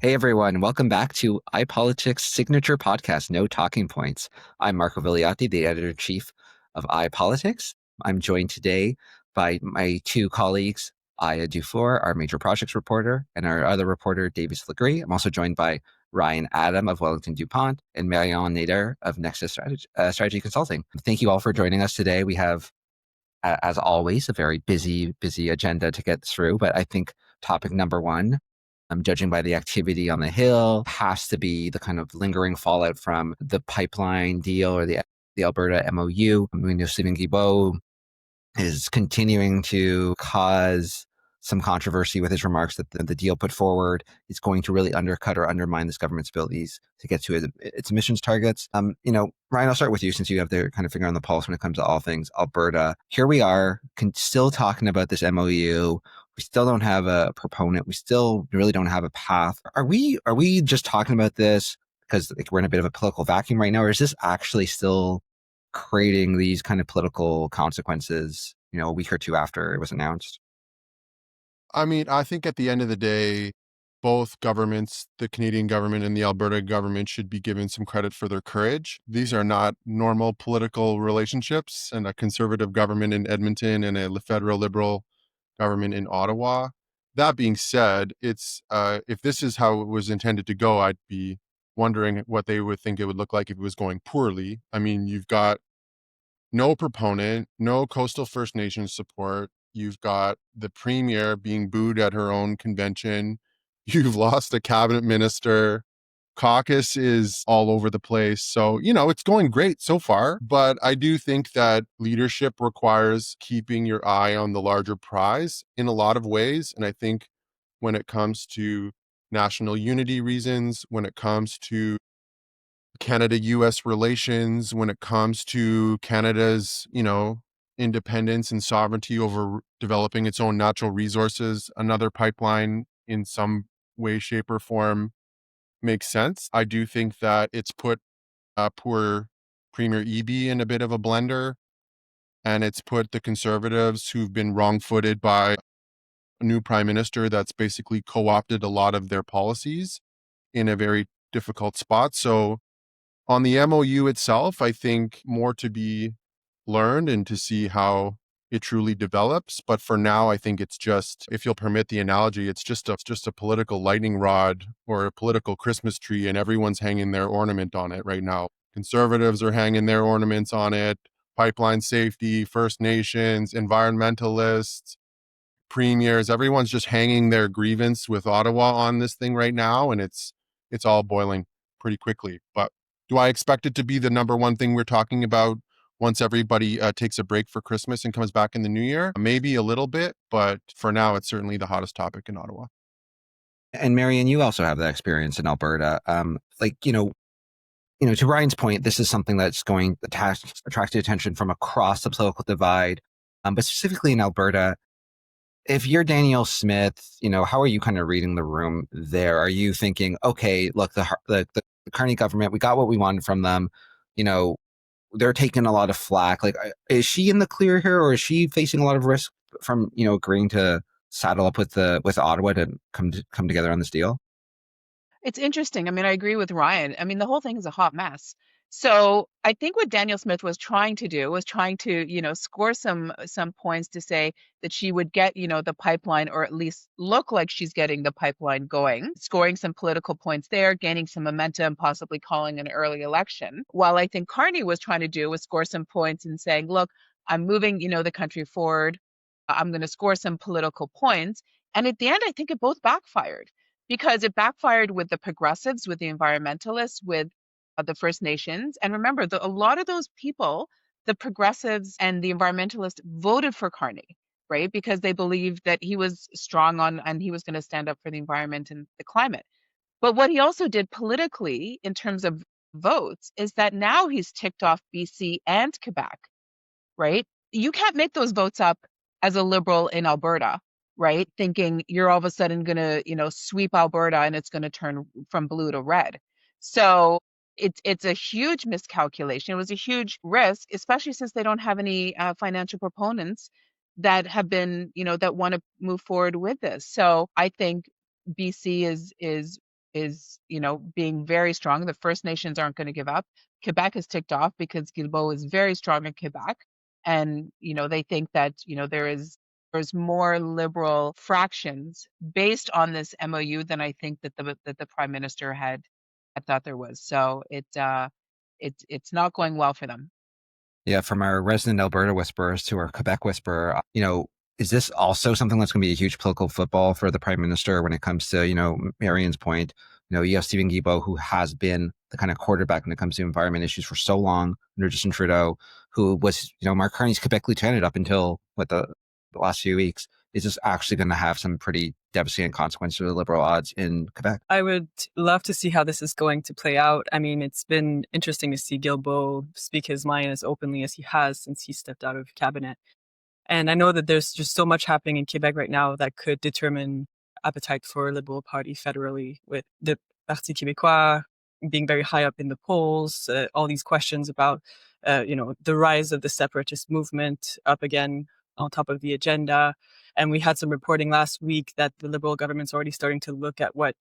Hey everyone, welcome back to iPolitics' signature podcast, No Talking Points. I'm Marco Vigliotti, the editor-in-chief of iPolitics. I'm joined today by my two colleagues, Aya Dufour, our major projects reporter, and our other reporter, Davis Legree. I'm also joined by Ryan Adam of Wellington Dupont and Marion Nader of Nexus Strategy Consulting. Thank you all for joining us today. We have, as always, a very busy agenda to get through, but I think topic number one, judging by the activity on the Hill, has to be the kind of lingering fallout from the pipeline deal or the Alberta MOU. We know Stephen Guilbeault is continuing to cause some controversy with his remarks that the deal put forward is going to really undercut or undermine this government's abilities to get to its emissions targets. Ryan, I'll start with you since you have the kind of finger on the pulse when it comes to all things Alberta. Here we are, still talking about this MOU. We still don't have a proponent. We still really don't have a path. Are we just talking about this because we're in a bit of a political vacuum right now, or is this actually still creating these kind of political consequences, a week or two after it was announced? I mean, I think at the end of the day, both governments, the Canadian government and the Alberta government, should be given some credit for their courage. These are not normal political relationships, and a conservative government in Edmonton and a federal liberal government in Ottawa. That being said, it's if this is how it was intended to go, I'd be wondering what they would think it would look like if it was going poorly. I mean, you've got no proponent, no coastal First Nations support. You've got the premier being booed at her own convention. You've lost a cabinet minister. Caucus is all over the place. So, it's going great so far. But I do think that leadership requires keeping your eye on the larger prize in a lot of ways. And I think when it comes to national unity reasons, when it comes to Canada-US relations, when it comes to Canada's, independence and sovereignty over developing its own natural resources, another pipeline in some way, shape, or form makes sense. I do think that it's put poor Premier Eby in a bit of a blender, and it's put the Conservatives, who've been wrong-footed by a new prime minister that's basically co-opted a lot of their policies, in a very difficult spot. So on the MOU itself, I think more to be learned and to see how it truly develops. But for now, I think it's just, if you'll permit the analogy, it's just a political lightning rod or a political Christmas tree, and everyone's hanging their ornament on it right now. Conservatives are hanging their ornaments on it, pipeline safety, First Nations, environmentalists, premiers, everyone's just hanging their grievance with Ottawa on this thing right now, and it's all boiling pretty quickly. But do I expect it to be the number one thing we're talking about once everybody takes a break for Christmas and comes back in the new year? Maybe a little bit, but for now, it's certainly the hottest topic in Ottawa. And Marion, you also have that experience in Alberta. To Ryan's point, this is something that's going to attract attention from across the political divide, but specifically in Alberta. If you're Danielle Smith, how are you kind of reading the room there? Are you thinking, okay, look, the Carney government, we got what we wanted from them. They're taking a lot of flack. Like, is she in the clear here, or is she facing a lot of risk from agreeing to saddle up with Ottawa to come together on this deal? It's interesting. I mean, I agree with Ryan. I mean, the whole thing is a hot mess. So I think what Danielle Smith was trying to do was trying to, score some points to say that she would get, the pipeline, or at least look like she's getting the pipeline going, scoring some political points there, gaining some momentum, possibly calling an early election. While I think Carney was trying to do was score some points and saying, look, I'm moving, the country forward. I'm going to score some political points. And at the end, I think it both backfired, because it backfired with the progressives, with the environmentalists, with the First Nations. And remember, a lot of those people, the progressives and the environmentalists, voted for Carney, right? Because they believed that he was strong on and he was going to stand up for the environment and the climate. But what he also did politically in terms of votes is that now he's ticked off BC and Quebec, right? You can't make those votes up as a liberal in Alberta, right? Thinking you're all of a sudden going to, sweep Alberta and it's going to turn from blue to red. So it's a huge miscalculation. It was a huge risk, especially since they don't have any financial proponents that have been, that want to move forward with this. So I think BC is is, being very strong. The First Nations aren't going to give up. Quebec is ticked off because Guilbeault is very strong in Quebec. And, they think that, there's more liberal fractions based on this MOU than I think that the Prime Minister had thought there was. So it's not going well for them. Yeah, from our resident Alberta whisperers to our Quebec whisperer, is this also something that's going to be a huge political football for the Prime Minister when it comes to, Marion's point? You have Stephen Guilbeault, who has been the kind of quarterback when it comes to environment issues for so long under Justin Trudeau, who was, Mark Carney's Quebec lieutenant up until the last few weeks. Is this actually going to have some pretty devastating consequences for the Liberal odds in Quebec? I would love to see how this is going to play out. I mean, it's been interesting to see Guilbeault speak his mind as openly as he has since he stepped out of cabinet. And I know that there's just so much happening in Quebec right now that could determine appetite for Liberal Party federally, with the Parti Québécois being very high up in the polls, all these questions about, the rise of the separatist movement up again on top of the agenda. And we had some reporting last week that the Liberal government's already starting to look at what,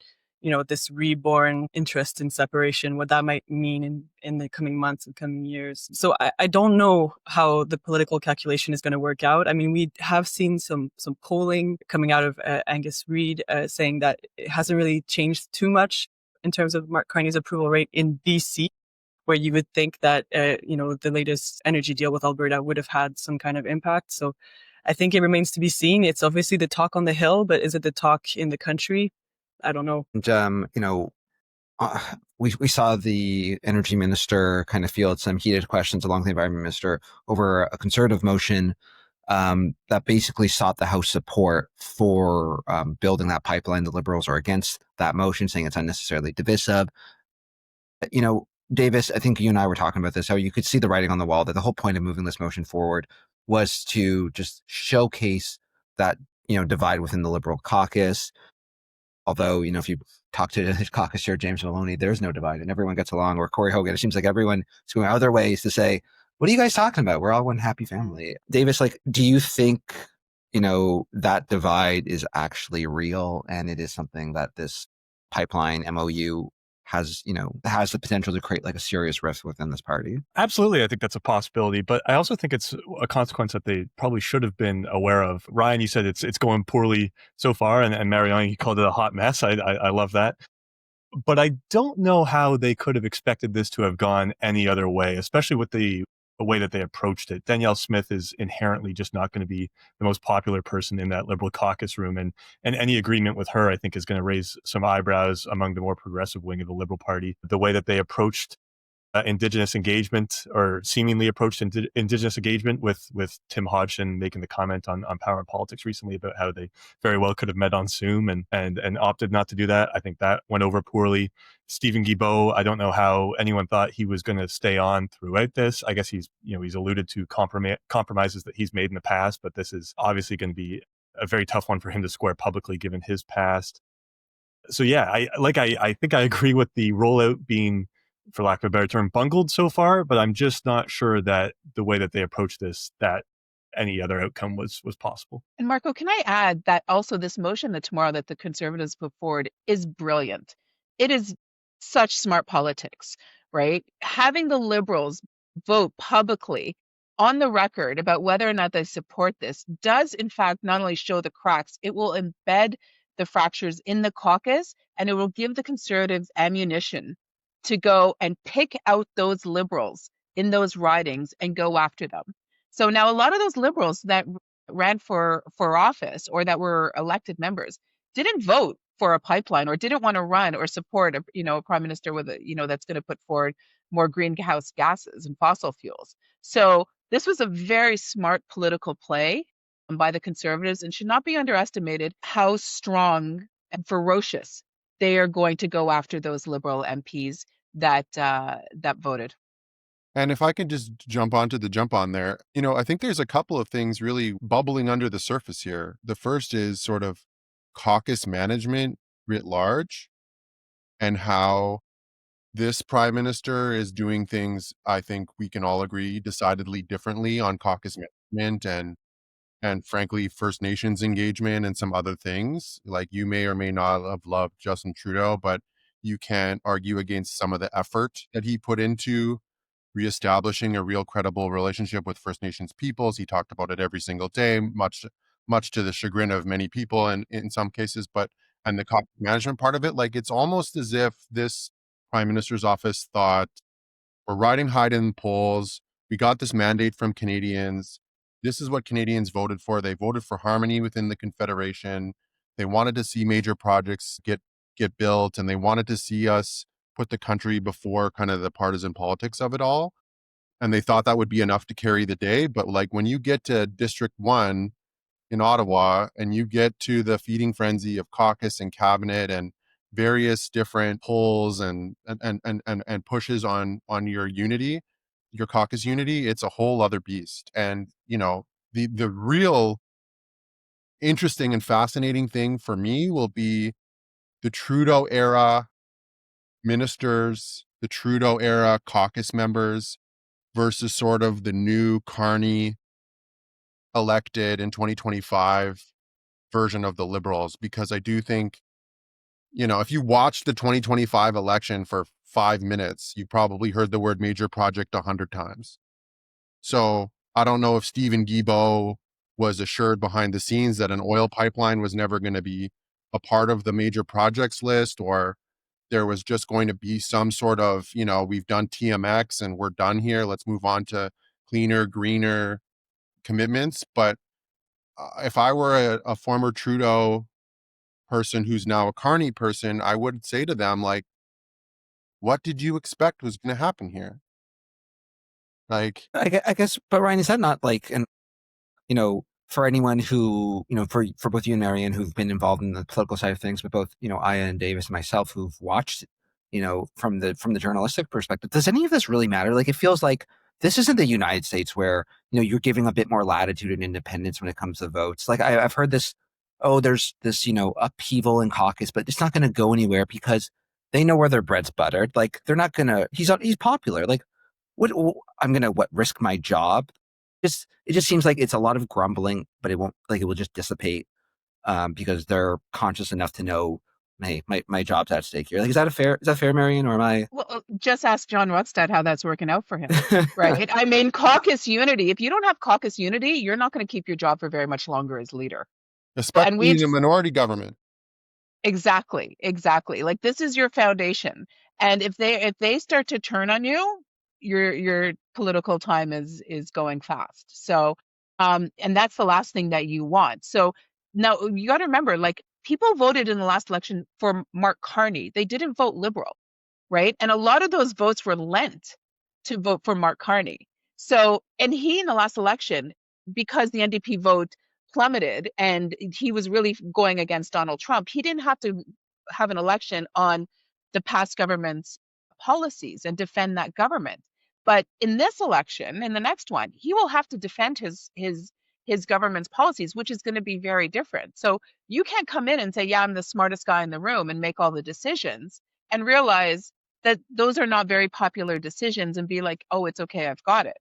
this reborn interest in separation, what that might mean in the coming months and coming years. So I don't know how the political calculation is going to work out. I mean, we have seen some polling coming out of Angus Reid saying that it hasn't really changed too much in terms of Mark Carney's approval rate in BC, where you would think that, the latest energy deal with Alberta would have had some kind of impact. So I think it remains to be seen. It's obviously the talk on the Hill, but is it the talk in the country? I don't know. And, we saw the energy minister kind of field some heated questions along with the environment minister over a Conservative motion that basically sought the House support for building that pipeline. The Liberals are against that motion, saying it's unnecessarily divisive. Davis, I think you and I were talking about this, how you could see the writing on the wall that the whole point of moving this motion forward was to just showcase that, divide within the Liberal caucus. Although, if you talk to his caucus chair, James Maloney, there's no divide and everyone gets along. Or Corey Hogan, it seems like everyone is going other ways to say, what are you guys talking about? We're all one happy family. Davis, do you think, that divide is actually real and it is something that this pipeline MOU has the potential to create like a serious rift within this party? Absolutely. I think that's a possibility, but I also think it's a consequence that they probably should have been aware of. Ryan, you said it's going poorly so far, and Marion, you called it a hot mess. I love that. But I don't know how they could have expected this to have gone any other way, especially with the way that they approached it. Danielle Smith is inherently just not going to be the most popular person in that Liberal caucus room. And any agreement with her, I think, is going to raise some eyebrows among the more progressive wing of the Liberal Party. The way that they approached Indigenous engagement, or seemingly approached Indigenous engagement with Tim Hodgson making the comment on Power and Politics recently about how they very well could have met on Zoom and opted not to do that. I think that went over poorly. Stephen Guilbeault, I don't know how anyone thought he was going to stay on throughout this. I guess he's alluded to compromises that he's made in the past, but this is obviously going to be a very tough one for him to square publicly given his past. So yeah, I think I agree with the rollout being, for lack of a better term, bungled so far, but I'm just not sure that the way that they approach this, that any other outcome was possible. And Marco, can I add that also this motion that tomorrow that the Conservatives put forward is brilliant. It is such smart politics, right? Having the Liberals vote publicly on the record about whether or not they support this does in fact not only show the cracks, it will embed the fractures in the caucus, and it will give the Conservatives ammunition to go and pick out those Liberals in those ridings and go after them. So now a lot of those Liberals that ran for office or that were elected members didn't vote for a pipeline or didn't want to run or support a prime minister with that's going to put forward more greenhouse gases and fossil fuels. So this was a very smart political play by the Conservatives, and should not be underestimated how strong and ferocious they are going to go after those Liberal MPs that voted. And if I can just jump onto the jump on there, I think there's a couple of things really bubbling under the surface here. The first is sort of caucus management writ large, and how this prime minister is doing things, I think we can all agree, decidedly differently on caucus management and frankly, First Nations engagement and some other things. Like, you may or may not have loved Justin Trudeau, but You can't argue against some of the effort that he put into reestablishing a real credible relationship with First Nations peoples. He talked about it every single day, much to the chagrin of many people and in some cases, and the conflict management part of it, like it's almost as if this Prime Minister's office thought, we're riding high in the polls. We got this mandate from Canadians. This is what Canadians voted for. They voted for harmony within the Confederation. They wanted to see major projects get built, and they wanted to see us put the country before kind of the partisan politics of it all. And they thought that would be enough to carry the day. But like when you get to District 1 in Ottawa and you get to the feeding frenzy of caucus and cabinet and various different polls and pushes on your unity, your caucus unity, it's a whole other beast. And the real interesting and fascinating thing for me will be the Trudeau era ministers, the Trudeau era caucus members versus sort of the new Carney elected in 2025 version of the Liberals, because I do think, if you watched the 2025 election for 5 minutes, you probably heard the word major project 100 times. So I don't know if Stephen Guilbeault was assured behind the scenes that an oil pipeline was never going to be a part of the major projects list, or there was just going to be some sort of, we've done TMX and we're done here. Let's move on to cleaner, greener commitments. But if I were a former Trudeau person who's now a Carney person, I would say to them, like, what did you expect was going to happen here? Like, I guess, but Ryan, is that not like for anyone who, for both you and Marion, who've been involved in the political side of things, but both, Aya and Davis and myself who've watched, from the journalistic perspective, does any of this really matter? Like, it feels like this isn't the United States where, you're giving a bit more latitude and independence when it comes to votes. Like I've heard this, there's this, upheaval in caucus, but it's not going to go anywhere because they know where their bread's buttered. Like they're not going to, he's popular. Like I'm going to risk my job? It just seems like it's a lot of grumbling, but it won't, like, it will just dissipate because they're conscious enough to know, hey, my job's at stake here. Like, is that fair, Marion, or am I? Well, just ask John Rutstedt how that's working out for him, right? I mean, caucus unity. If you don't have caucus unity, you're not going to keep your job for very much longer as leader. Especially in a minority government. Exactly. Like, this is your foundation, and if they start to turn on you, your political time is going fast. So, and that's the last thing that you want. So now you got to remember, like, people voted in the last election for Mark Carney. They didn't vote Liberal, right? And a lot of those votes were lent to vote for Mark Carney. So, and he in the last election, because the NDP vote plummeted and he was really going against Donald Trump, he didn't have to have an election on the past government's policies and defend that government. But in this election, in the next one, he will have to defend his government's policies, which is going to be very different. So you can't come in and say, yeah, I'm the smartest guy in the room and make all the decisions and realize that those are not very popular decisions and be like, oh, it's okay, I've got it.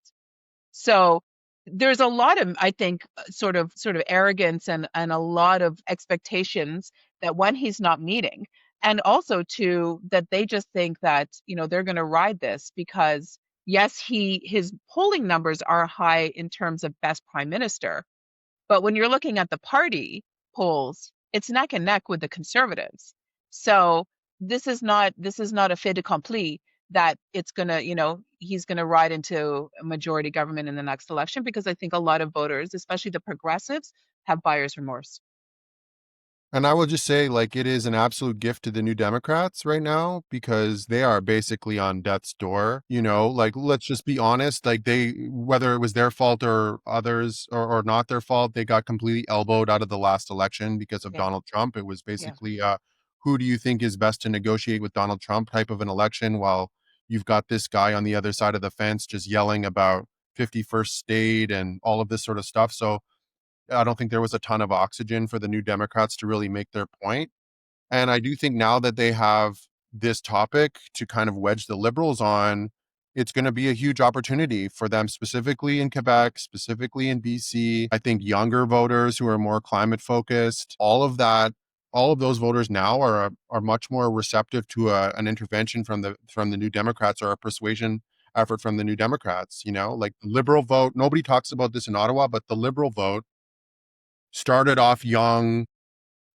So there's a lot of, I think, sort of arrogance and a lot of expectations that when he's not meeting, and also too that they just think that they're going to ride this because yes, his polling numbers are high in terms of best prime minister, but when you're looking at the party polls, it's neck and neck with the Conservatives. So this is not a fait accompli that it's gonna, he's gonna ride into a majority government in the next election, because I think a lot of voters, especially the progressives, have buyer's remorse. And I will just say, like, it is an absolute gift to the New Democrats right now because they are basically on death's door. Like, let's just be honest, like whether it was their fault or others or not their fault, they got completely elbowed out of the last election because of Donald Trump. It was basically, who do you think is best to negotiate with Donald Trump type of an election, while you've got this guy on the other side of the fence just yelling about 51st state and all of this sort of stuff. So I don't think there was a ton of oxygen for the New Democrats to really make their point. And I do think now that they have this topic to kind of wedge the Liberals on, it's going to be a huge opportunity for them, specifically in Quebec, specifically in BC. I think younger voters who are more climate focused, all of that all of those voters now are much more receptive to an intervention from the New Democrats or a persuasion effort from the New Democrats. Like the Liberal vote, nobody talks about this in Ottawa, but the Liberal vote started off young,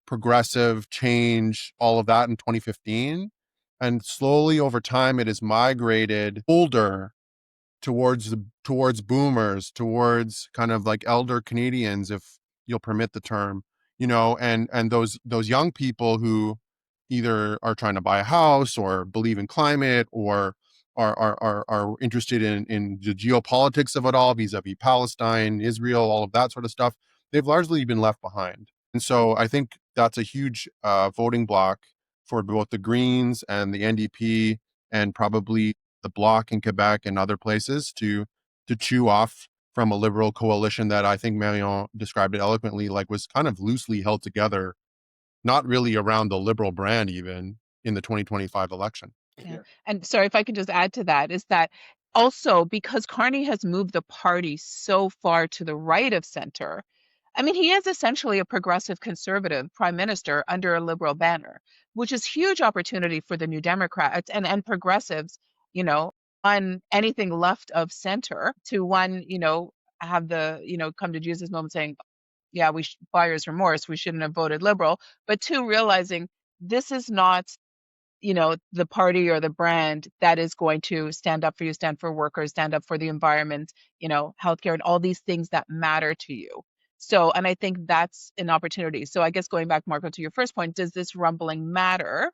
progressive, change, all of that in 2015. And slowly over time, it has migrated older towards boomers, towards kind of like elder Canadians, if you'll permit the term, and those young people who either are trying to buy a house or believe in climate or are interested in the geopolitics of it all, vis-a-vis Palestine, Israel, all of that sort of stuff. They've largely been left behind. And so I think that's a huge voting block for both the Greens and the NDP, and probably the Bloc in Quebec and other places to chew off from a Liberal coalition that I think Marion described it eloquently, like was kind of loosely held together, not really around the Liberal brand even in the 2025 election. Yeah. And sorry, if I could just add to that, is that also because Carney has moved the party so far to the right of center, I mean, he is essentially a progressive conservative prime minister under a Liberal banner, which is huge opportunity for the New Democrats and progressives, on anything left of center to one, have the, come to Jesus moment saying, yeah, buyer's remorse, we shouldn't have voted Liberal, but two, realizing this is not the party or the brand that is going to stand up for you, stand for workers, stand up for the environment, healthcare, and all these things that matter to you. So, and I think that's an opportunity. So I guess going back, Marco, to your first point, does this rumbling matter?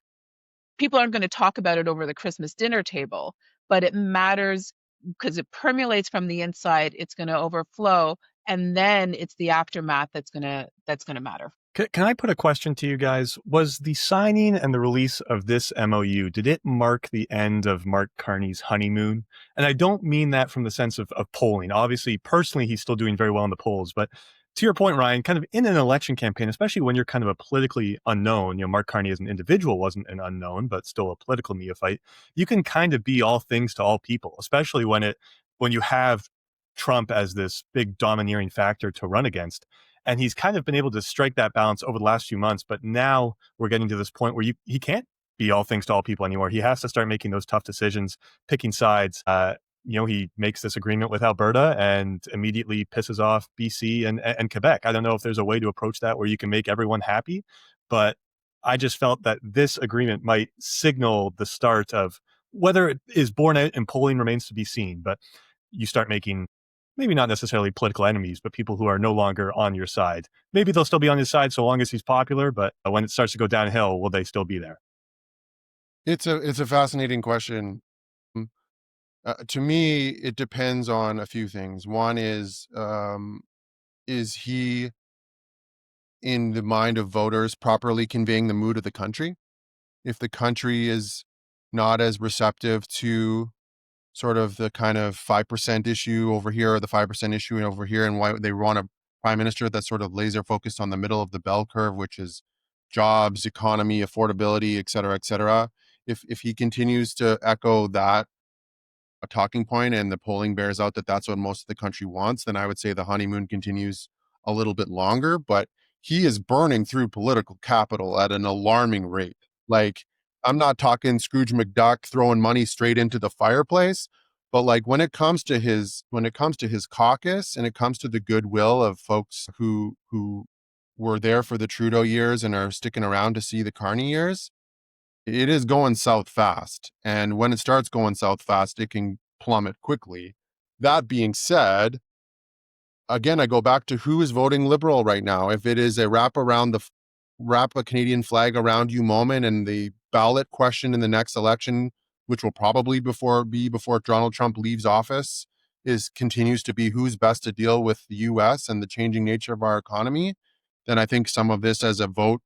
People aren't going to talk about it over the Christmas dinner table, but it matters because it permeates from the inside. It's going to overflow, and then it's the aftermath that's going to matter. Can I put a question to you guys? Was the signing and the release of this MOU, did it mark the end of Mark Carney's honeymoon? And I don't mean that from the sense of polling. Obviously, personally, he's still doing very well in the polls. But to your point, Ryan, kind of in an election campaign, especially when you're kind of a politically unknown, Mark Carney as an individual wasn't an unknown, but still a political neophyte, you can kind of be all things to all people, especially when you have Trump as this big domineering factor to run against. And he's kind of been able to strike that balance over the last few months. But now we're getting to this point where he can't be all things to all people anymore. He has to start making those tough decisions, picking sides. He makes this agreement with Alberta and immediately pisses off BC and Quebec. I don't know if there's a way to approach that where you can make everyone happy, but I just felt that this agreement might signal the start of whether it is borne out in polling remains to be seen. But you start making maybe not necessarily political enemies, but people who are no longer on your side. Maybe they'll still be on his side so long as he's popular, but when it starts to go downhill, will they still be there? It's a fascinating question. To me, it depends on a few things. One is he, in the mind of voters, properly conveying the mood of the country? If the country is not as receptive to sort of the kind of 5% issue over here or the 5% issue over here, and why they want a prime minister that's sort of laser focused on the middle of the bell curve, which is jobs, economy, affordability, et cetera, et cetera. If he continues to echo that a talking point and the polling bears out that that's what most of the country wants, then I would say the honeymoon continues a little bit longer. But he is burning through political capital at an alarming rate. Like, I'm not talking Scrooge McDuck throwing money straight into the fireplace, but like when it comes to his caucus and it comes to the goodwill of folks who were there for the Trudeau years and are sticking around to see the Carney years, it is going south fast. And when it starts going south fast, it can plummet quickly. That being said, again, I go back to who is voting Liberal right now. If it is a wrap a Canadian flag around you moment and the ballot question in the next election, which will probably be before Donald Trump leaves office, continues to be who's best to deal with the US and the changing nature of our economy, then I think some of this as a vote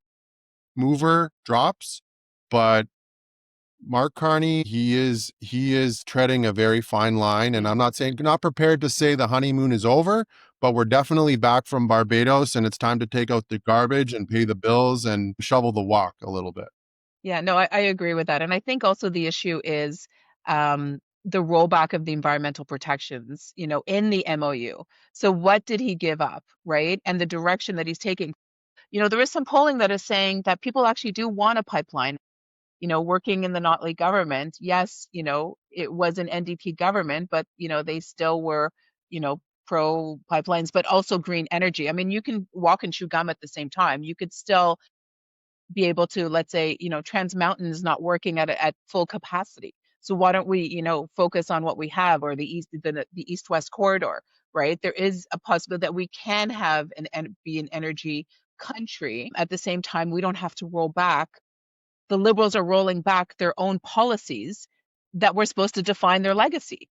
mover drops. But Mark Carney, he is treading a very fine line, and I'm not prepared to say the honeymoon is over, but we're definitely back from Barbados, and it's time to take out the garbage and pay the bills and shovel the walk a little bit. Yeah, no, I agree with that, and I think also the issue is the rollback of the environmental protections, in the MOU. So what did he give up, right? And the direction that he's taking. There is some polling that is saying that people actually do want a pipeline. Working in the Notley government, yes, it was an NDP government, but, they still were, pro pipelines, but also green energy. I mean, you can walk and chew gum at the same time. You could still be able to, let's say, Trans Mountain is not working at full capacity. So why don't we, focus on what we have, or the east-west corridor, right? There is a possibility that we can have be an energy country. At the same time, we don't have to roll back. The Liberals are rolling back their own policies that were supposed to define their legacy.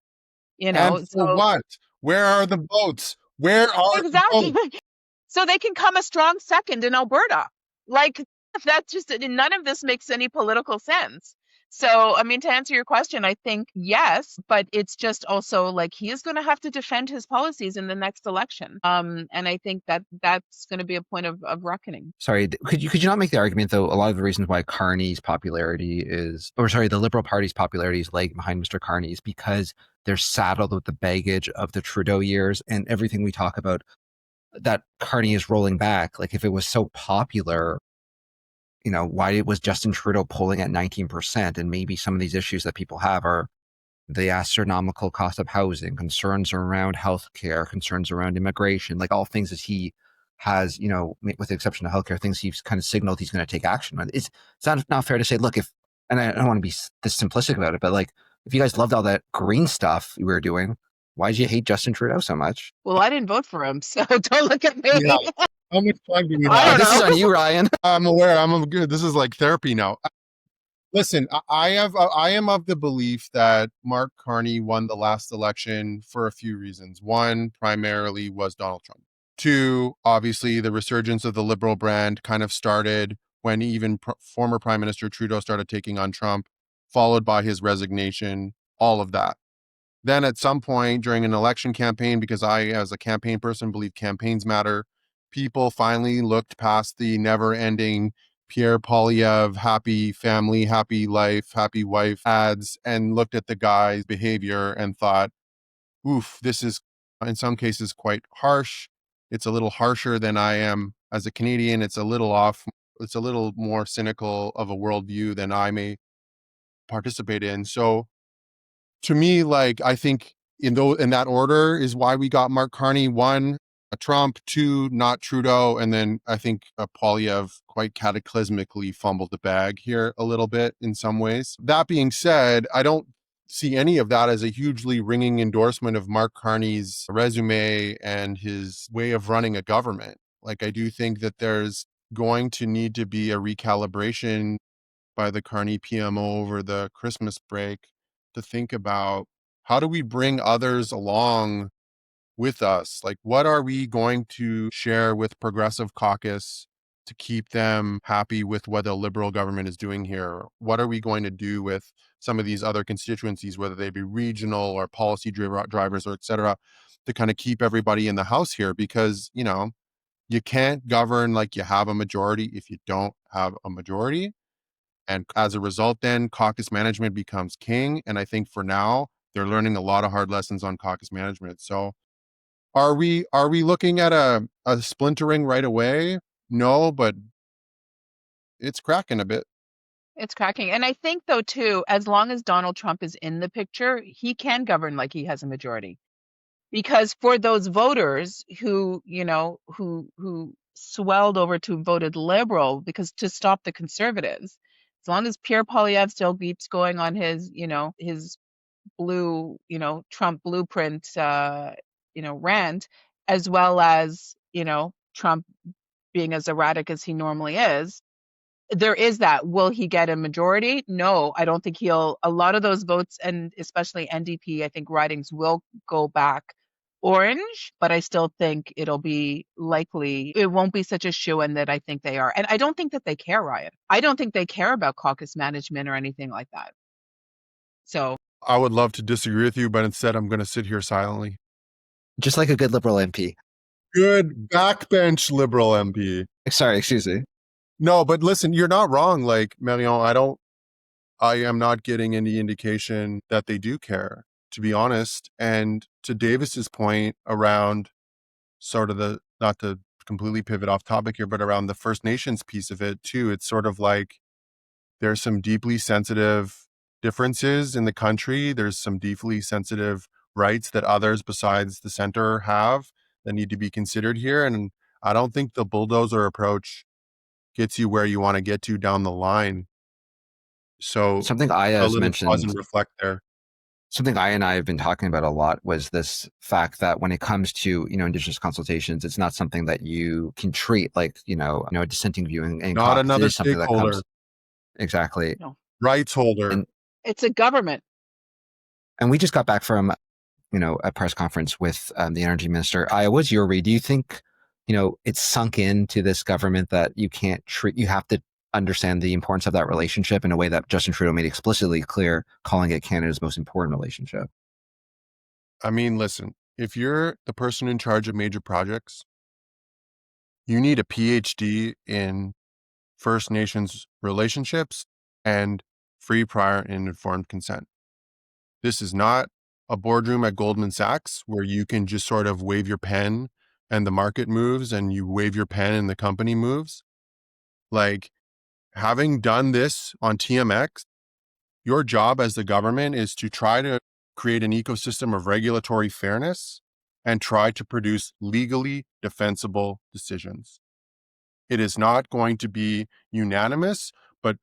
And for what? Where are the votes? Where are exactly. the votes? So they can come a strong second in Alberta. Like, that's just, none of this makes any political sense. So, I mean, to answer your question, I think yes, but it's just also like he is going to have to defend his policies in the next election. And I think that's going to be a point of reckoning. Sorry, could you not make the argument, though, a lot of the reasons why Carney's popularity the Liberal Party's popularity is lagging behind Mr. Carney is because they're saddled with the baggage of the Trudeau years and everything we talk about that Carney is rolling back. Like, if it was so popular, why was Justin Trudeau polling at 19%? And maybe some of these issues that people have are the astronomical cost of housing, concerns around healthcare, concerns around immigration, like all things that he has, with the exception of healthcare, things he's kind of signaled he's going to take action on. It's not fair to say, look, and I don't want to be this simplistic about it, but like, if you guys loved all that green stuff we were doing, why did you hate Justin Trudeau so much? Well, I didn't vote for him, so don't look at me. Yeah. How much time do we have? This is on you, Ryan. I'm aware. I'm good. This is like therapy now. Listen, I am of the belief that Mark Carney won the last election for a few reasons. One, primarily, was Donald Trump. Two, obviously, the resurgence of the Liberal brand kind of started when even former Prime Minister Trudeau started taking on Trump, followed by his resignation, all of that. Then at some point during an election campaign, because I, as a campaign person, believe campaigns matter, people finally looked past the never-ending Pierre Poilievre, happy family, happy life, happy wife ads, and looked at the guy's behavior and thought, oof, this is in some cases quite harsh. It's a little harsher than I am as a Canadian. It's a little off. It's a little more cynical of a worldview than I may participate in. So to me, like, I think in that order is why we got Mark Carney. One, Trump. Two, not Trudeau. And then I think Poilievre quite cataclysmically fumbled the bag here a little bit in some ways. That being said, I don't see any of that as a hugely ringing endorsement of Mark Carney's resume and his way of running a government. Like, I do think that there's going to need to be a recalibration by the Carney PMO over the Christmas break to think about, how do we bring others along with us? Like, what are we going to share with Progressive Caucus to keep them happy with what the Liberal government is doing here? What are we going to do with some of these other constituencies, whether they be regional or policy drivers or et cetera, to kind of keep everybody in the house here? Because, you can't govern like you have a majority if you don't have a majority. And as a result, then caucus management becomes king. And I think for now, they're learning a lot of hard lessons on caucus management. So are we looking at a splintering right away? No, but it's cracking a bit. It's cracking. And I think, though, too, as long as Donald Trump is in the picture, he can govern like he has a majority. Because for those voters who swelled over to voted Liberal because to stop the Conservatives, as long as Pierre Poilievre still keeps going on his, his blue, Trump blueprint, rant, as well as, Trump being as erratic as he normally is, there is that. Will he get a majority? No, I don't think he'll. A lot of those votes, and especially NDP, I think ridings will go back orange, but I still think it'll be likely, it won't be such a shoo-in that I think they are. And I don't think that they care, Ryan. I don't think they care about caucus management or anything like that. So I would love to disagree with you, but instead I'm going to sit here silently. Just like a good Liberal MP. Good backbench Liberal MP. Sorry, excuse me. No, but listen, you're not wrong. Like, Marion, I am not getting any indication that they do care, to be honest. And to Davis's point around sort of not to completely pivot off topic here, but around the First Nations piece of it too, it's sort of like there's some deeply sensitive differences in the country. There's some deeply sensitive rights that others besides the center have that need to be considered here. And I don't think the bulldozer approach gets you where you want to get to down the line. So Something Aya a has little pause and mentioned, reflect there. something Aya and I have been talking about a lot was this fact that when it comes to, Indigenous consultations, it's not something that you can treat like, a dissenting view in Not caucus. It another is something that stakeholder, comes exactly. No, rights holder. And it's a government. And we just got back from, a press conference with the energy minister. Aya, what's your read? Do you think, it's sunk into this government that you can't treat, you have to understand the importance of that relationship in a way that Justin Trudeau made explicitly clear, calling it Canada's most important relationship? I mean, listen, if you're the person in charge of major projects, you need a PhD in First Nations relationships and free, prior, and informed consent. This is not a boardroom at Goldman Sachs where you can just sort of wave your pen and the market moves and you wave your pen and the company moves. Like, having done this on TMX, your job as the government is to try to create an ecosystem of regulatory fairness and try to produce legally defensible decisions. It is not going to be unanimous, but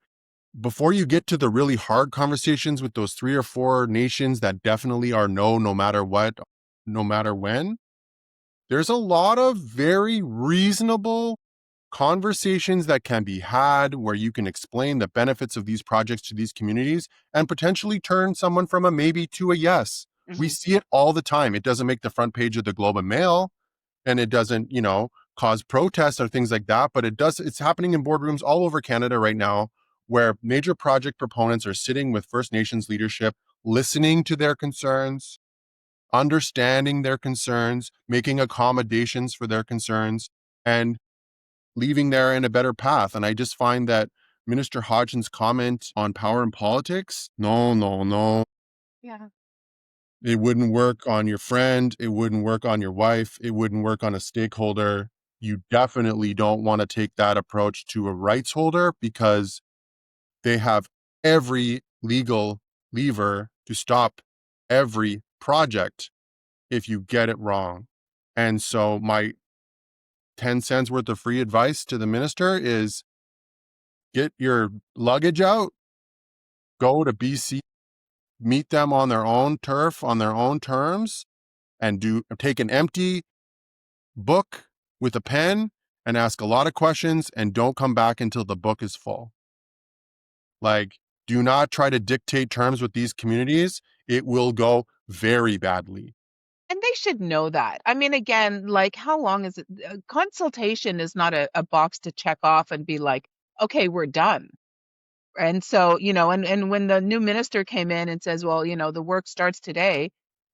before you get to the really hard conversations with those 3 or 4 nations that definitely are no matter what, no matter when, there's a lot of very reasonable conversations that can be had where you can explain the benefits of these projects to these communities and potentially turn someone from a maybe to a yes. We see it all the time. It doesn't make the front page of the Globe and Mail, and it doesn't, cause protests or things like that, but it's happening in boardrooms all over Canada right now where major project proponents are sitting with First Nations leadership, listening to their concerns, understanding their concerns, making accommodations for their concerns, and leaving there in a better path. And I just find that Minister Hodgson's comment on power and politics, no. Yeah. It wouldn't work on your friend. It wouldn't work on your wife. It wouldn't work on a stakeholder. You definitely don't want to take that approach to a rights holder because they have every legal lever to stop every project if you get it wrong. And so my 10 cents worth of free advice to the minister is get your luggage out, go to BC, meet them on their own turf, on their own terms, and take an empty book with a pen and ask a lot of questions and don't come back until the book is full. Like, do not try to dictate terms with these communities. It will go very badly. And they should know that. I mean, again, like, how long is it? Consultation is not a box to check off and be like, okay, we're done. And so, and when the new minister came in and says, well, the work starts today,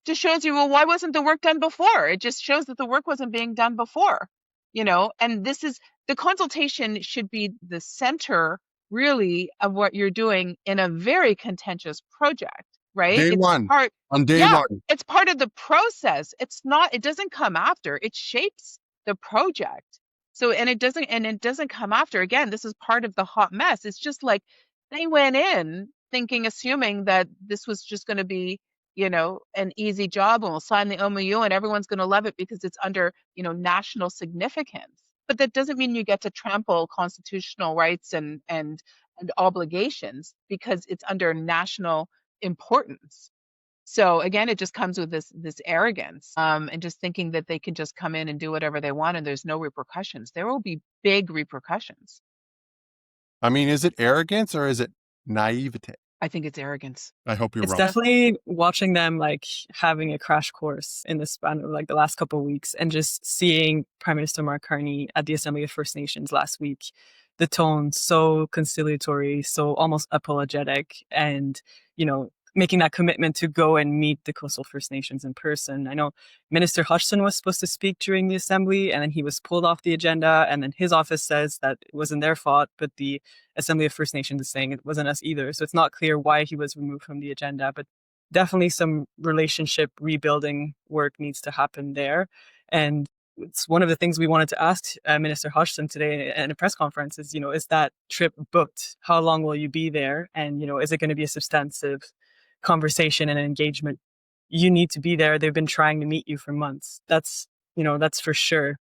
just shows you, well, why wasn't the work done before? It just shows that the work wasn't being done before, and this is the consultation should be the center really of what you're doing in a very contentious project, right? Day one. On day one. It's part of the process. It doesn't come after, it shapes the project. So, and it doesn't come after. Again, this is part of the hot mess. It's just like they went in assuming that this was just going to be, an easy job and we'll sign the MOU and everyone's going to love it because it's under, national significance. But that doesn't mean you get to trample constitutional rights and obligations because it's under national importance. So again, it just comes with this arrogance, and just thinking that they can just come in and do whatever they want and there's no repercussions. There will be big repercussions. I mean, is it arrogance or is it naivete? I think it's arrogance. I hope you're It's wrong. definitely watching them like having a crash course in the span of like the last couple of weeks and just seeing Prime Minister Mark Carney at the Assembly of First Nations last week. The tone so conciliatory, so almost apologetic, and making that commitment to go and meet the coastal First Nations in person. I know Minister Hodgson was supposed to speak during the assembly and then he was pulled off the agenda, and then his office says that it wasn't their fault, but the Assembly of First Nations is saying it wasn't us either. So it's not clear why he was removed from the agenda, but definitely some relationship rebuilding work needs to happen there. And it's one of the things we wanted to ask Minister Hodgson today in a press conference is, is that trip booked? How long will you be there? And, is it going to be a substantive conversation and engagement? You need to be there. They've been trying to meet you for months. That's for sure.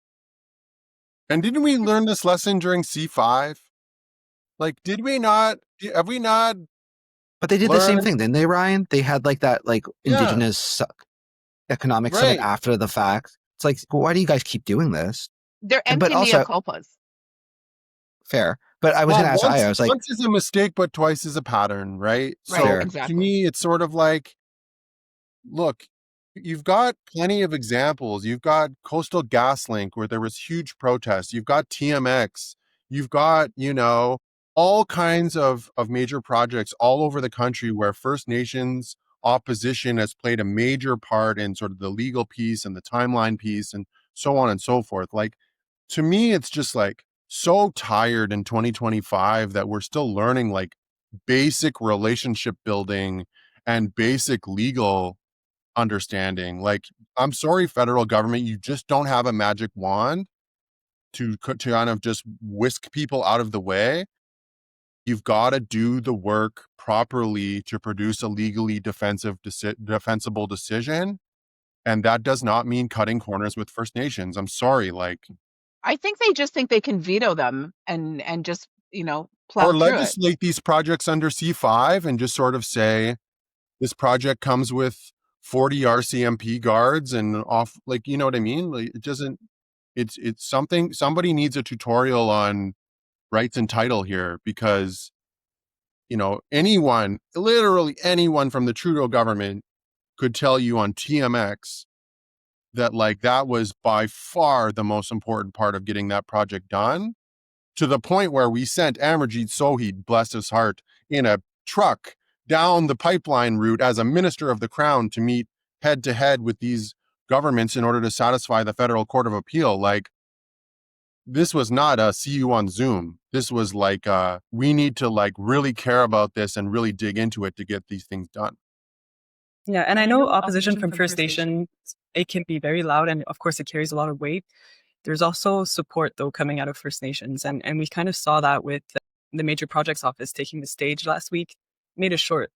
And didn't we learn this lesson during C5? Like, have we not? But they did the same thing, didn't they, Ryan? They had that Indigenous economic summit after the fact. It's like, why do you guys keep doing this? They're empty mea culpas. Fair. But I was going to ask Aya, I was like... Once is a mistake, but twice is a pattern, right? Right, So exactly. To me, it's sort of like, look, you've got plenty of examples. You've got Coastal GasLink, where there was huge protests. You've got TMX. You've got, all kinds of major projects all over the country where First Nations opposition has played a major part in sort of the legal piece and the timeline piece and so on and so forth. Like, to me, it's just like so tired in 2025 that we're still learning like basic relationship building and basic legal understanding. Like, I'm sorry, federal government, you just don't have a magic wand to kind of just whisk people out of the way. You've got to do the work properly to produce a legally defensible decision. And that does not mean cutting corners with First Nations. I'm sorry. I think they just think they can veto them and just, plow or through legislate these projects under C5 and just sort of say, this project comes with 40 RCMP guards and off, you know what I mean? Like, it doesn't, it's something, somebody needs a tutorial on rights and title here, because, anyone, literally anyone from the Trudeau government could tell you on TMX that that was by far the most important part of getting that project done, to the point where we sent Amarjeet Sohi, bless his heart, in a truck down the pipeline route as a minister of the Crown to meet head to head with these governments in order to satisfy the Federal Court of Appeal. This was not a see you on Zoom. This was we need to really care about this and really dig into it to get these things done. Yeah, and I know opposition from First Nation, it can be very loud, and of course it carries a lot of weight. There's also support, though, coming out of First Nations, and we kind of saw that with the Major Projects Office taking the stage last week. Made a short,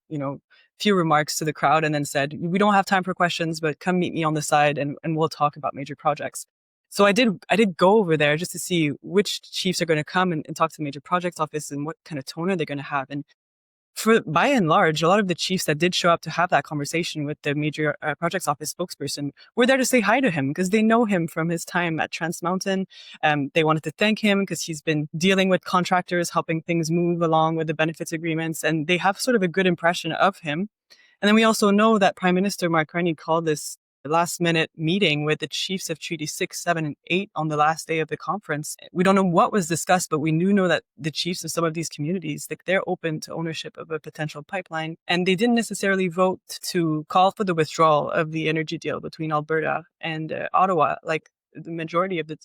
few remarks to the crowd and then said, we don't have time for questions, but come meet me on the side and we'll talk about major projects. So I did go over there just to see which chiefs are going to come and talk to the Major Projects Office and what kind of tone are they going to have. And by and large, a lot of the chiefs that did show up to have that conversation with the Major Projects Office spokesperson were there to say hi to him because they know him from his time at Trans Mountain. They wanted to thank him because he's been dealing with contractors, helping things move along with the benefits agreements, and they have sort of a good impression of him. And then we also know that Prime Minister Mark Carney called this last-minute meeting with the chiefs of Treaty 6, 7, and 8 on the last day of the conference. We don't know what was discussed, but we do know that the chiefs of some of these communities, they're open to ownership of a potential pipeline. And they didn't necessarily vote to call for the withdrawal of the energy deal between Alberta and Ottawa, like the majority of the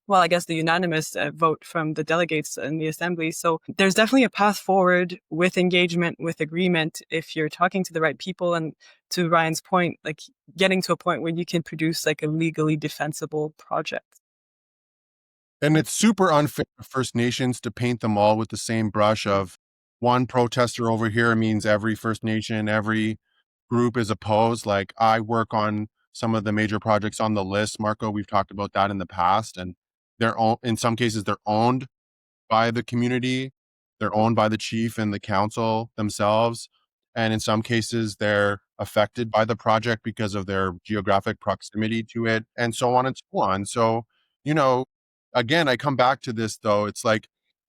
I guess the unanimous vote from the delegates in the assembly. So there's definitely a path forward with engagement, with agreement, if you're talking to the right people. And to Ryan's point, getting to a point where you can produce a legally defensible project. And it's super unfair for First Nations to paint them all with the same brush of one protester over here means every First Nation, every group is opposed. I work on some of the major projects on the list, Marco, we've talked about that in the past, and in some cases, they're owned by the community. They're owned by the chief and the council themselves. And in some cases, they're affected by the project because of their geographic proximity to it, and so on and so on. So, again, I come back to this, though. It's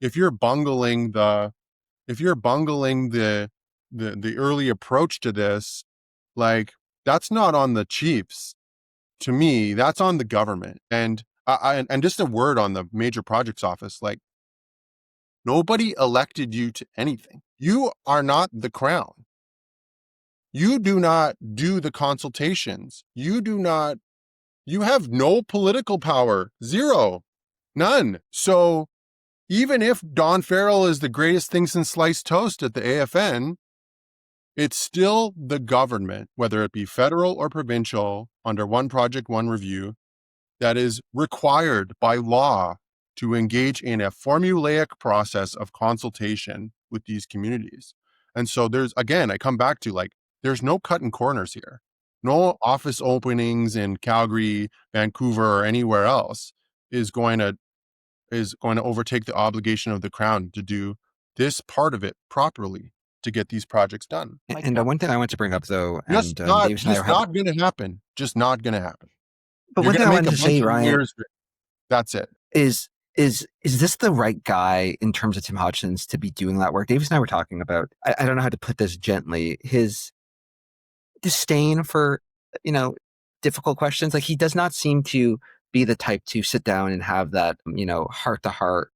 if you're bungling the early approach to this, that's not on the chiefs. To me, that's on the government. And just a word on the Major Projects Office, nobody elected you to anything. You are not the Crown. You do not do the consultations. You have no political power. Zero. None. So even if Don Farrell is the greatest thing since sliced toast at the AFN, it's still the government, whether it be federal or provincial, under one project, one review, that is required by law to engage in a formulaic process of consultation with these communities. And so I come back to there's no cutting corners here. No office openings in Calgary, Vancouver, or anywhere else is going to overtake the obligation of the Crown to do this part of it properly to get these projects done. And one thing I want to bring up, though, Just and not going to happen. Just not going to happen. But one thing I wanted to say, Ryan, that's it. Is this the right guy in terms of Tim Hodgson's to be doing that work? Davis and I were talking about, I don't know how to put this gently, his disdain for, difficult questions. Like, he does not seem to be the type to sit down and have that, heart-to-heart,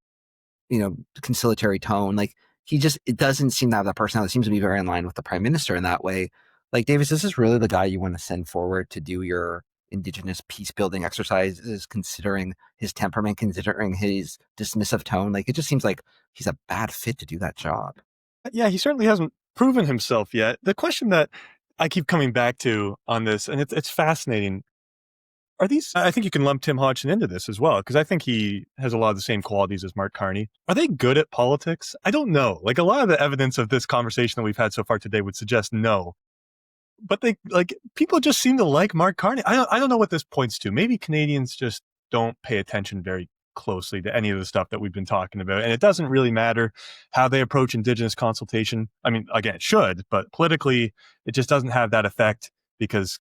conciliatory tone. Like, it doesn't seem to have that personality. It seems to be very in line with the Prime Minister in that way. Like, Davis, this is really the guy you want to send forward to do your Indigenous peace-building exercises, considering his temperament, considering his dismissive tone. Like, it just seems like he's a bad fit to do that job. Yeah, he certainly hasn't proven himself yet. The question that I keep coming back to on this, and it's fascinating, I think you can lump Tim Hodgson into this as well, because I think he has a lot of the same qualities as Mark Carney. Are they good at politics? I don't know. Like, a lot of the evidence of this conversation that we've had so far today would suggest no. But people just seem to like Mark Carney. I don't know what this points to. Maybe Canadians just don't pay attention very closely to any of the stuff that we've been talking about. And it doesn't really matter how they approach Indigenous consultation. I mean, again, it should, but politically, it just doesn't have that effect because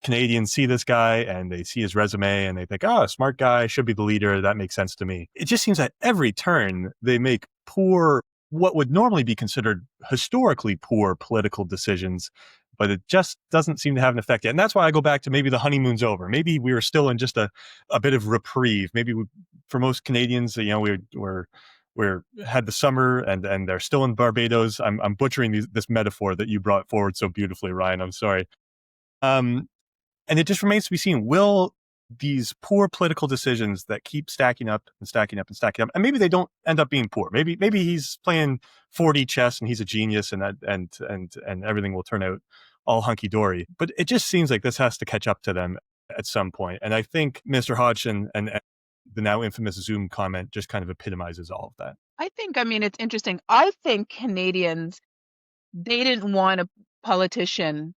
Canadians see this guy and they see his resume and they think, oh, smart guy, should be the leader. That makes sense to me. It just seems at every turn they make what would normally be considered historically poor political decisions, but it just doesn't seem to have an effect yet. And that's why I go back to maybe the honeymoon's over. Maybe we were still in just a bit of reprieve. Maybe for most Canadians, we're had the summer and they're still in Barbados. I'm butchering this metaphor that you brought forward so beautifully, Ryan. I'm sorry. And it just remains to be seen, will these poor political decisions that keep stacking up and stacking up and stacking up, and maybe they don't end up being poor. Maybe he's playing 4D chess and he's a genius and everything will turn out all hunky-dory. But it just seems like this has to catch up to them at some point. And I think Mr. Hodgson and the now infamous Zoom comment just kind of epitomizes all of that. It's interesting. I think Canadians, they didn't want a politician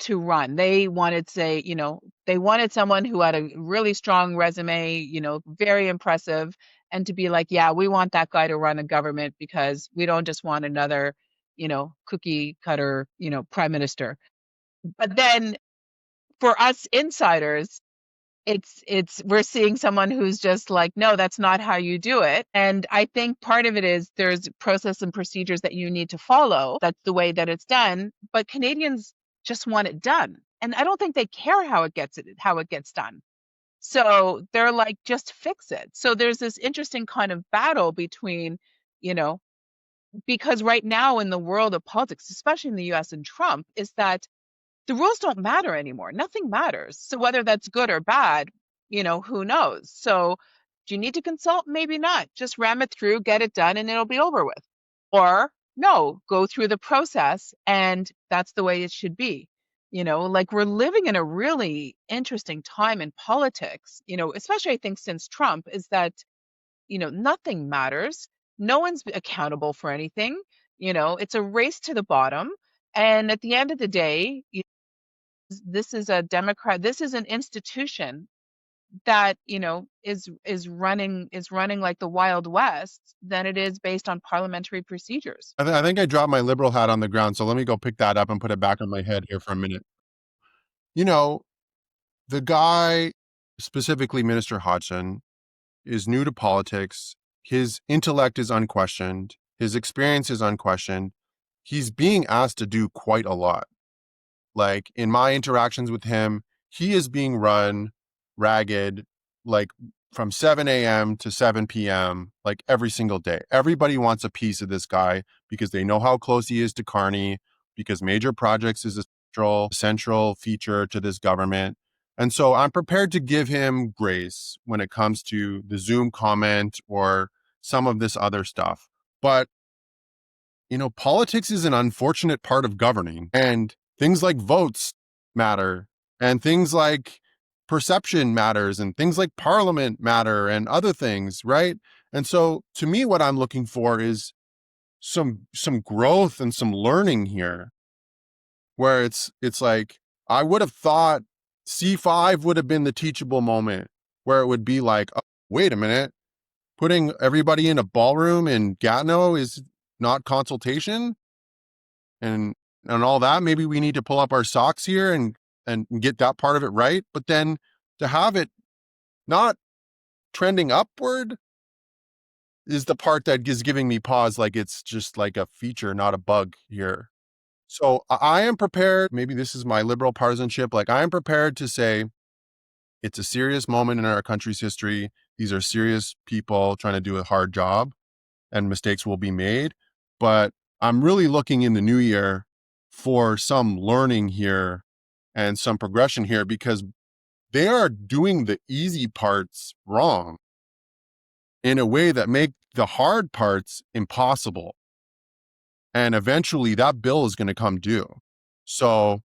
to run. They wanted, they wanted someone who had a really strong resume, very impressive, and to be like, yeah, we want that guy to run a government because we don't just want another, cookie cutter, prime minister. But then for us insiders, we're seeing someone who's just like, no, that's not how you do it. And I think part of it is there's process and procedures that you need to follow. That's the way that it's done. But Canadians just want it done. And I don't think they care how it gets done. So they're like, just fix it. So there's this interesting kind of battle between, because right now in the world of politics, especially in the US and Trump, is that the rules don't matter anymore. Nothing matters. So whether that's good or bad, who knows? So do you need to consult? Maybe not. Just ram it through, get it done, and it'll be over with. Or no, go through the process, and that's the way it should be. We're living in a really interesting time in politics, especially I think since Trump, is that, nothing matters. No one's accountable for anything. It's a race to the bottom. And at the end of the day, this is an institution that is running like the Wild West than it is based on parliamentary procedures. I think I dropped my liberal hat on the ground, so let me go pick that up and put it back on my head here for a minute. The guy, specifically Minister Hodgson, is new to politics. His intellect is unquestioned. His experience is unquestioned. He's being asked to do quite a lot. Like, in my interactions with him, he is being run ragged, like from 7 a.m. to 7 p.m., like every single day. Everybody wants a piece of this guy because they know how close he is to Carney, because major projects is a central feature to this government. And so I'm prepared to give him grace when it comes to the Zoom comment or some of this other stuff. But, politics is an unfortunate part of governing, and things like votes matter, and things like perception matters and things like parliament matter and other things, right? And so to me, what I'm looking for is some growth and some learning here, where it's like, I would have thought C5 would have been the teachable moment, where it would be like, oh, wait a minute, putting everybody in a ballroom in Gatineau is not consultation and all that. Maybe we need to pull up our socks here and get that part of it right. But then to have it not trending upward is the part that is giving me pause, like it's just like a feature, not a bug here. So I am prepared. Maybe this is my liberal partisanship. Like, I am prepared to say it's a serious moment in our country's history. These are serious people trying to do a hard job, and mistakes will be made. But I'm really looking in the new year for some learning here and some progression here, because they are doing the easy parts wrong in a way that make the hard parts impossible. And eventually that bill is going to come due. So,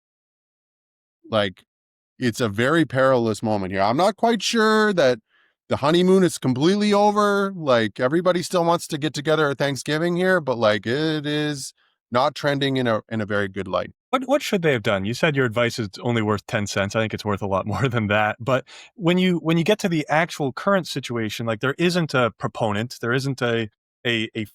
like, it's a very perilous moment here. I'm not quite sure that the honeymoon is completely over. Like, everybody still wants to get together at Thanksgiving here, but like, it is not trending in a very good light. What should they have done? You said your advice is only worth 10 cents. I think it's worth a lot more than that. But when you get to the actual current situation, like, there isn't a proponent, there isn't a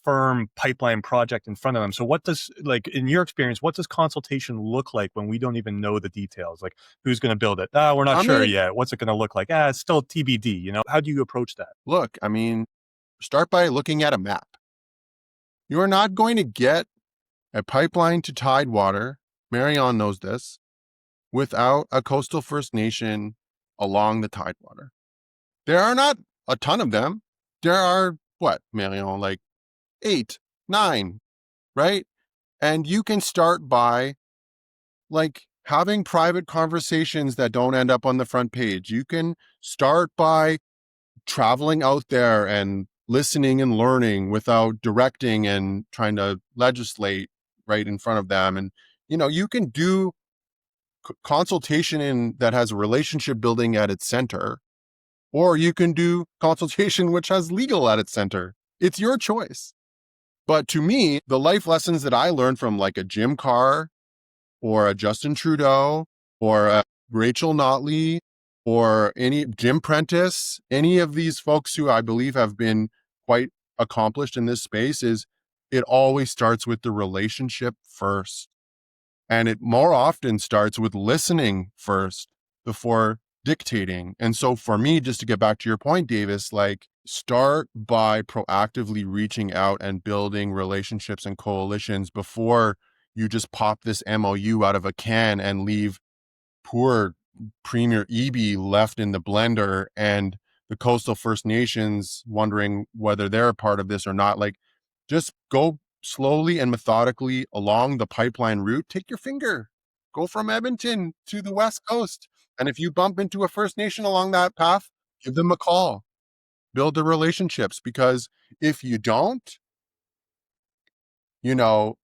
firm pipeline project in front of them. So what does, like, in your experience, what does consultation look like when we don't even know the details? Like, who's going to build it? We're not sure yet. What's it going to look like? It's still TBD, you know? How do you approach that? Look, I mean, start by looking at a map. You are not going to get a pipeline to Tidewater, Marion knows this, without a coastal First Nation along the Tidewater. There are not a ton of them. There are, what, Marion, like 8, 9, right? And you can start by, like, having private conversations that don't end up on the front page. You can start by traveling out there and listening and learning without directing and trying to legislate right in front of them. And, you know, you can do consultation that has relationship building at its center, or you can do consultation which has legal at its center. It's your choice. But to me, the life lessons that I learned from, like, a Jim Carr or a Justin Trudeau or a Rachel Notley or any Jim Prentice, any of these folks who I believe have been quite accomplished in this space, is it always starts with the relationship first. And it more often starts with listening first before dictating. And so for me, just to get back to your point, Davis, like, start by proactively reaching out and building relationships and coalitions before you just pop this MOU out of a can and leave poor Premier Eby left in the blender and the coastal First Nations wondering whether they're a part of this or not. Like, just go slowly and methodically along the pipeline route. Take your finger, go from Edmonton to the West Coast. And if you bump into a First Nation along that path, give them a call, build the relationships, because if you don't, you know,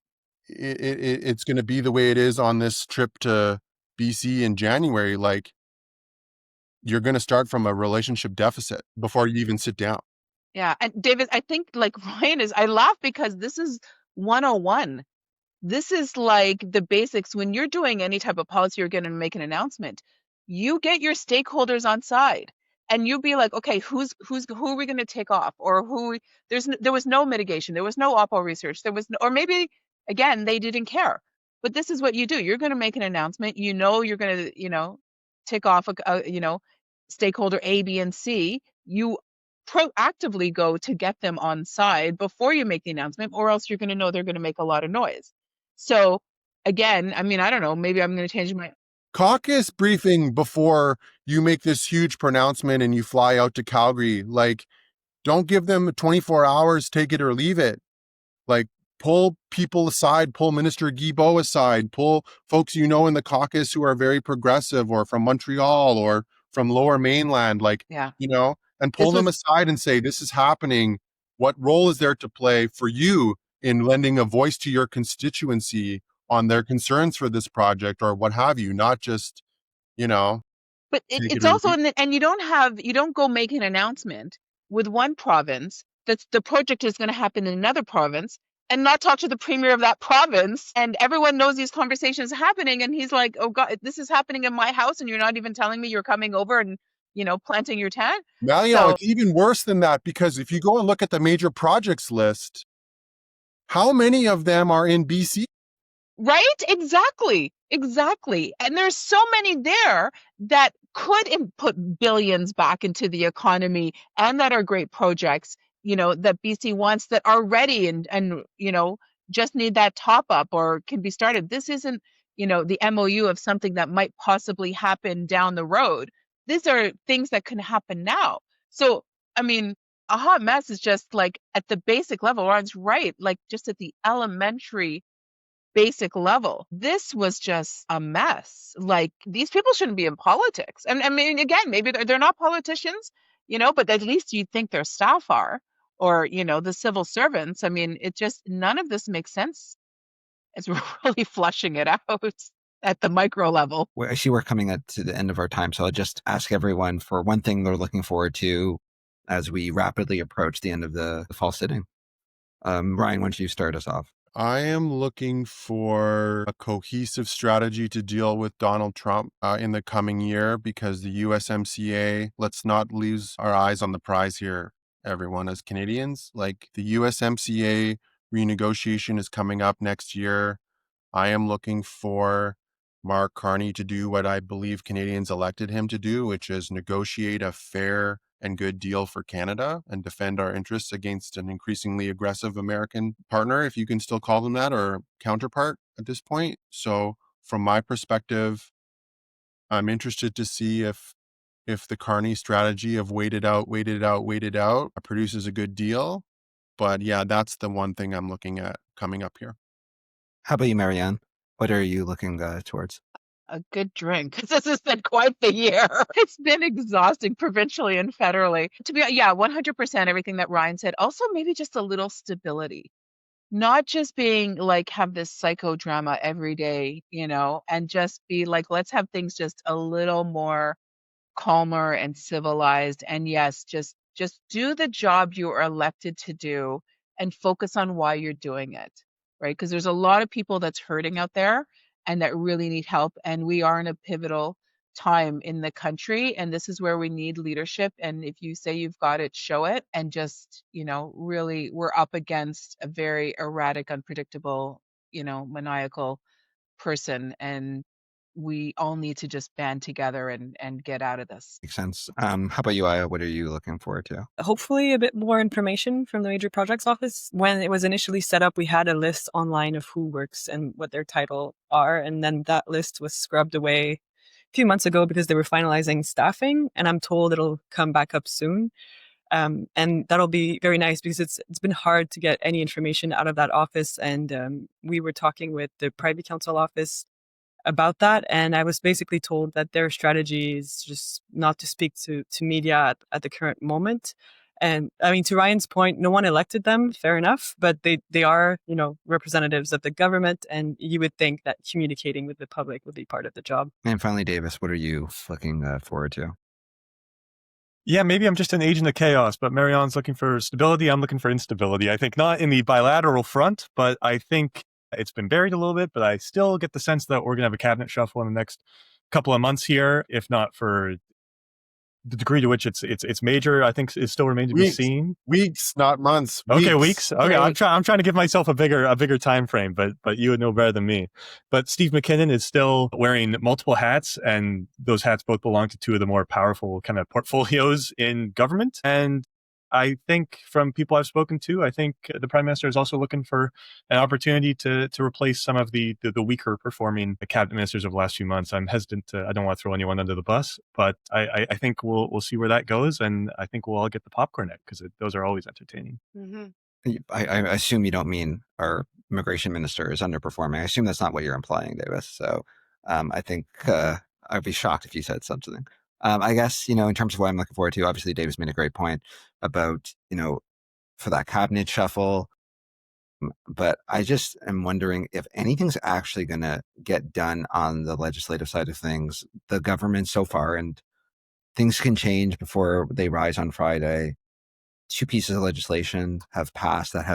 it's going to be the way it is on this trip to BC in January. Like, you're going to start from a relationship deficit before you even sit down. Yeah. And David, I think, like, Ryan is, I laugh because this is 101. This is like the basics. When you're doing any type of policy, you're going to make an announcement. You get your stakeholders on side and you be like, okay, who are we going to take off? Or there was no mitigation. There was no Oppo research. Or maybe, again, they didn't care. But this is what you do. You're going to make an announcement. You know, you're going to, take off, stakeholder A, B, and C. You proactively go to get them on side before you make the announcement, or else you're going to know they're going to make a lot of noise. So again, I mean, I don't know, maybe I'm going to change my caucus briefing before you make this huge pronouncement and you fly out to Calgary. Like, don't give them 24 hours, take it or leave it. Like, pull people aside, pull Minister Guilbeault aside, pull folks in the caucus who are very progressive or from Montreal or from Lower Mainland, like, and pull them aside and say, this is happening. What role is there to play for you in lending a voice to your constituency on their concerns for this project or what have you? Not just, But Take it it's or also leave it. and you don't go make an announcement with one province that the project is going to happen in another province and not talk to the premier of that province, and everyone knows these conversations are happening, and he's like, oh god, this is happening in my house and you're not even telling me you're coming over and planting your tent. Marion, So it's even worse than that, because if you go and look at the major projects list, how many of them are in BC? right, exactly. And there's so many there that could put billions back into the economy and that are great projects, that BC wants, that are ready and just need that top up or can be started. This isn't, the MOU of something that might possibly happen down the road. These are things that can happen now. So, I mean, a hot mess is just like at the basic level. Ron's right, like just at the elementary basic level. This was just a mess. Like, these people shouldn't be in politics. And I mean, again, maybe they're not politicians, but at least you'd think their staff are, or, the civil servants. I mean, none of this makes sense. It's really flushing it out at the micro level. Well, I see we're coming to the end of our time, so I'll just ask everyone for one thing they're looking forward to as we rapidly approach the end of the fall sitting. Ryan, why don't you start us off? I am looking for a cohesive strategy to deal with Donald Trump in the coming year, because the USMCA, let's not lose our eyes on the prize here, everyone, as Canadians. Like, the USMCA renegotiation is coming up next year. I am looking for Mark Carney to do what I believe Canadians elected him to do, which is negotiate a fair and good deal for Canada and defend our interests against an increasingly aggressive American partner, if you can still call them that, or counterpart at this point. So from my perspective, I'm interested to see if the Carney strategy of wait it out produces a good deal. But yeah, that's the one thing I'm looking at coming up here. How about you, Marianne? What are you looking towards? A good drink, because this has been quite the year. It's been exhausting, provincially and federally. 100% everything that Ryan said. Also, maybe just a little stability, not just being like, have this psychodrama every day, and just be like, let's have things just a little more calmer and civilized. And yes, just do the job you are elected to do and focus on why you're doing it, right? Because there's a lot of people that's hurting out there and that really need help, and we are in a pivotal time in the country, and this is where we need leadership. And if you say you've got it, show it. And just, really, we're up against a very erratic, unpredictable, maniacal person, and we all need to just band together and get out of this. Makes sense. How about you, Aya? What are you looking forward to? Hopefully a bit more information from the Major Projects Office. When it was initially set up, we had a list online of who works and what their title are, and then that list was scrubbed away a few months ago because they were finalizing staffing, and I'm told it'll come back up soon. And that'll be very nice, because it's been hard to get any information out of that office. And we were talking with the Privy Council office about that, and I was basically told that their strategy is just not to speak to media at the current moment. And I mean, to Ryan's point, no one elected them, fair enough, but they are, representatives of the government, and you would think that communicating with the public would be part of the job. And finally, Davis, what are you looking forward to? Yeah, maybe I'm just an agent of chaos, but Marion's looking for stability. I'm looking for instability. I think not in the bilateral front, but I think it's been buried a little bit, but I still get the sense that we're going to have a cabinet shuffle in the next couple of months here, if not for the degree to which it's major. I think it still remains to be seen. Weeks, not months. Okay, weeks. Okay, I'm trying to give myself a bigger time frame, but you would know better than me. But Steve McKinnon is still wearing multiple hats, and those hats both belong to two of the more powerful kind of portfolios in government. And I think from people I've spoken to, I think the Prime Minister is also looking for an opportunity to replace some of the weaker performing cabinet ministers of the last few months. I'm hesitant I don't want to throw anyone under the bus, but I think we'll see where that goes, and I think we'll all get the popcorn neck, because those are always entertaining. Mm-hmm. I assume you don't mean our immigration minister is underperforming. I assume that's not what you're implying, Davis. So I think I'd be shocked if you said something. I guess, in terms of what I'm looking forward to, obviously Davis made a great point about, for that cabinet shuffle, But I just am wondering if anything's actually going to get done on the legislative side of things. The government so far, and things can change before they rise on Friday. 2 pieces of legislation have passed that,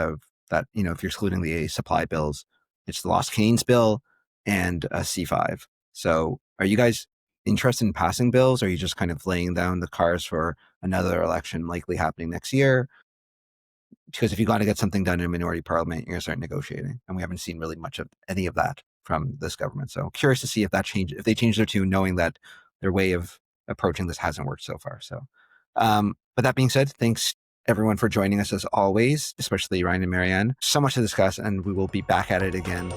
if you're excluding the supply bills, it's the Lost Canes bill and a C5. So are you guys interested in passing bills, or are you just kind of laying down the cars for another election likely happening next year? Because if you got to get something done in a minority parliament, you're going to start negotiating. And we haven't seen really much of any of that from this government. So curious to see if they change their tune, knowing that their way of approaching this hasn't worked so far. So, but that being said, thanks everyone for joining us as always, especially Ryan and Marianne. So much to discuss, and we will be back at it again